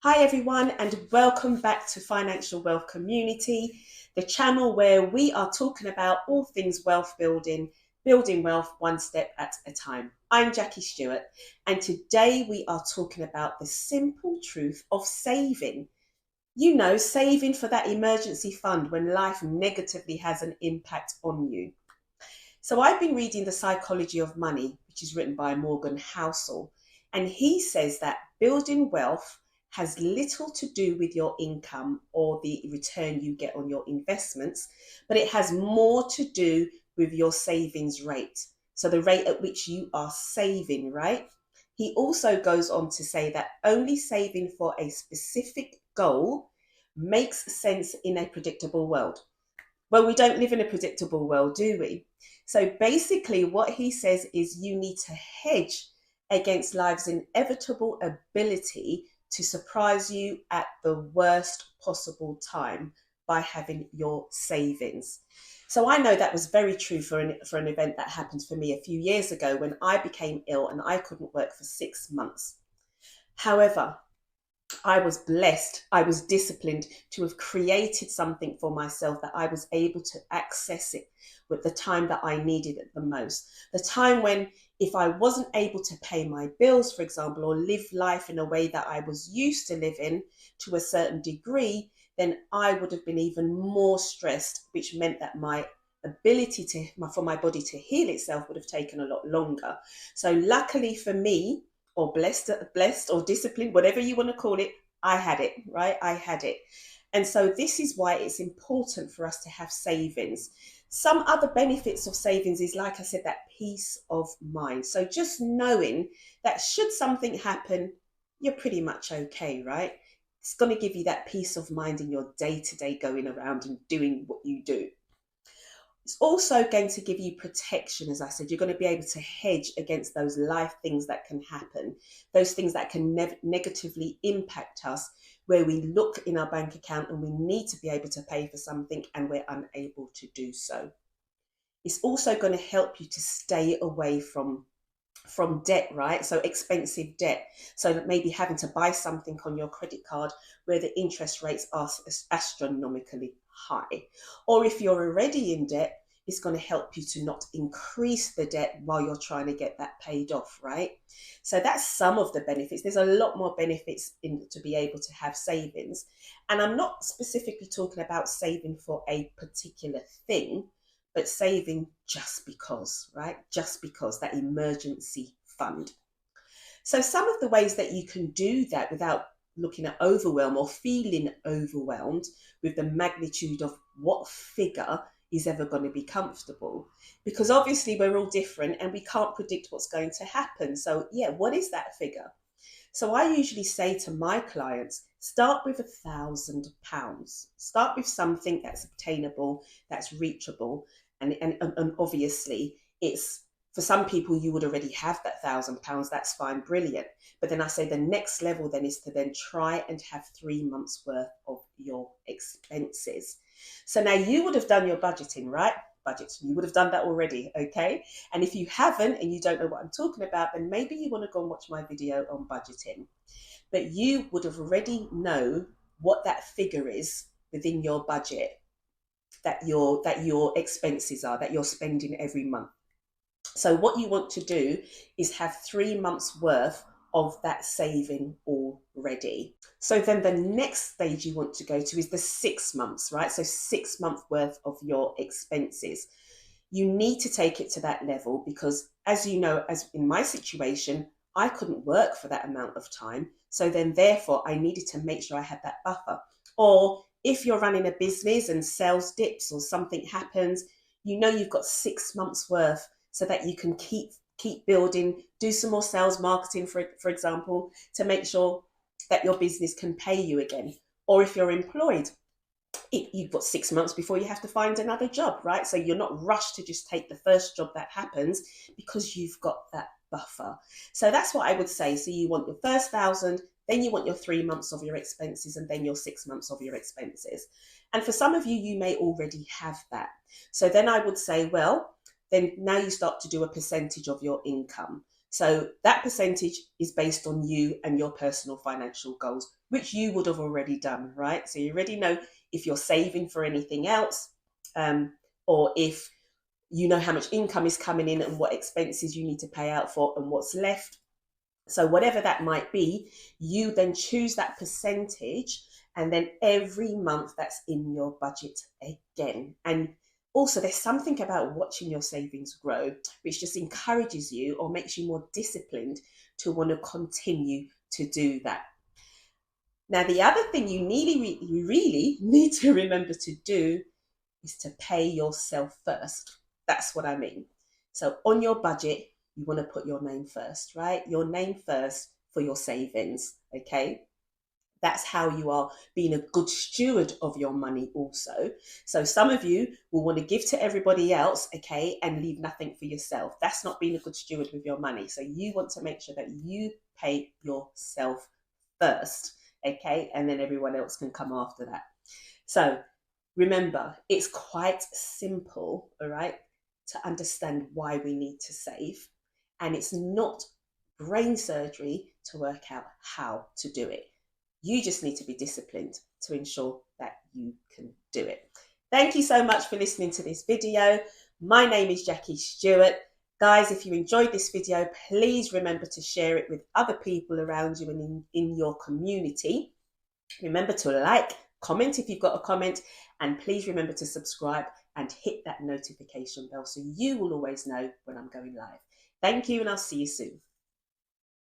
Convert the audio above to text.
Hi everyone, and welcome back to Financial Wealth Community, the channel where we are talking about all things wealth building, building wealth one step at a time. I'm Jackie Stewart, and today we are talking about the simple truth of saving. You know, saving for that emergency fund when life negatively has an impact on you. So I've been reading The Psychology of Money, which is written by Morgan Housel, and he says that building wealth has little to do with your income or the return you get on your investments, but it has more to do with your savings rate. So the rate at which you are saving, right? He also goes on to say that only saving for a specific goal makes sense in a predictable world. Well, we don't live in a predictable world, do we? So basically, what he says is you need to hedge against life's inevitable ability to surprise you at the worst possible time by having your savings. So I know that was very true for an event that happened for me a few years ago when I became ill and I couldn't work for 6 months. However, I was blessed, I was disciplined to have created something for myself that I was able to access it with the time that I needed it the most. The time when, if I wasn't able to pay my bills, for example, or live life in a way that I was used to living to a certain degree, then I would have been even more stressed, which meant that my ability for my body to heal itself would have taken a lot longer. So luckily for me, or blessed or disciplined, whatever you want to call it, I had it, right? I had it. And so this is why it's important for us to have savings. Some other benefits of savings is, like I said, that peace of mind. So just knowing that should something happen, you're pretty much okay, right? It's going to give you that peace of mind in your day to day going around and doing what you do. It's also going to give you protection, as I said. You're going to be able to hedge against those life things that can happen, those things that can negatively impact us, where we look in our bank account and we need to be able to pay for something and we're unable to do so. It's also going to help you to stay away from debt, right? So expensive debt. So that maybe having to buy something on your credit card where the interest rates are astronomically high. Or if you're already in debt, it's going to help you to not increase the debt while you're trying to get that paid off, right? So that's some of the benefits. There's a lot more benefits to be able to have savings. And I'm not specifically talking about saving for a particular thing, but saving just because, right? Just because, that emergency fund. So, some of the ways that you can do that without looking at overwhelm or feeling overwhelmed with the magnitude of what figure is ever going to be comfortable, because obviously we're all different and we can't predict what's going to happen. So, yeah, what is that figure? So I usually say to my clients, start with £1,000. Start with something that's obtainable, that's reachable. And obviously it's, for some people you would already have that £1,000. That's fine, brilliant. But then I say the next level then is to then try and have 3 months worth of your expenses. So now you would have done your budgeting, right? Budgets. You would have done that already, okay? And if you haven't and you don't know what I'm talking about, then maybe you want to go and watch my video on budgeting. But you would have already know what that figure is within your budget, that your expenses are, that you're spending every month. So what you want to do is have 3 months worth of that saving already. So then the next stage you want to go to is the 6 months, right? So 6 month worth of your expenses. You need to take it to that level because, as you know, as in my situation, I couldn't work for that amount of time. So then therefore I needed to make sure I had that buffer. Or if you're running a business and sales dips or something happens, you know you've got 6 months worth so that you can keep building, do some more sales marketing, for example, to make sure that your business can pay you again. Or if you're employed, you've got 6 months before you have to find another job, right? So you're not rushed to just take the first job that happens because you've got that buffer. So that's what I would say. So you want your first 1,000, then you want your 3 months of your expenses, and then your 6 months of your expenses. And for some of you, you may already have that. So then I would say, well, then now you start to do a percentage of your income. So that percentage is based on you and your personal financial goals, which you would have already done, right? So you already know if you're saving for anything else, or if you know how much income is coming in and what expenses you need to pay out for and what's left. So whatever that might be, you then choose that percentage, and then every month that's in your budget again. And also, there's something about watching your savings grow, which just encourages you or makes you more disciplined to want to continue to do that. Now, the other thing you really need to remember to do is to pay yourself first. That's what I mean. So on your budget, you want to put your name first, right? Your name first for your savings, okay? That's how you are being a good steward of your money also. So some of you will want to give to everybody else, okay, and leave nothing for yourself. That's not being a good steward with your money. So you want to make sure that you pay yourself first, okay, and then everyone else can come after that. So remember, it's quite simple, all right, to understand why we need to save. And it's not brain surgery to work out how to do it. You just need to be disciplined to ensure that you can do it. Thank you so much for listening to this video. My name is Jackie Stewart. Guys, if you enjoyed this video, please remember to share it with other people around you and in your community. Remember to like, comment if you've got a comment, and please remember to subscribe and hit that notification bell so you will always know when I'm going live. Thank you, and I'll see you soon.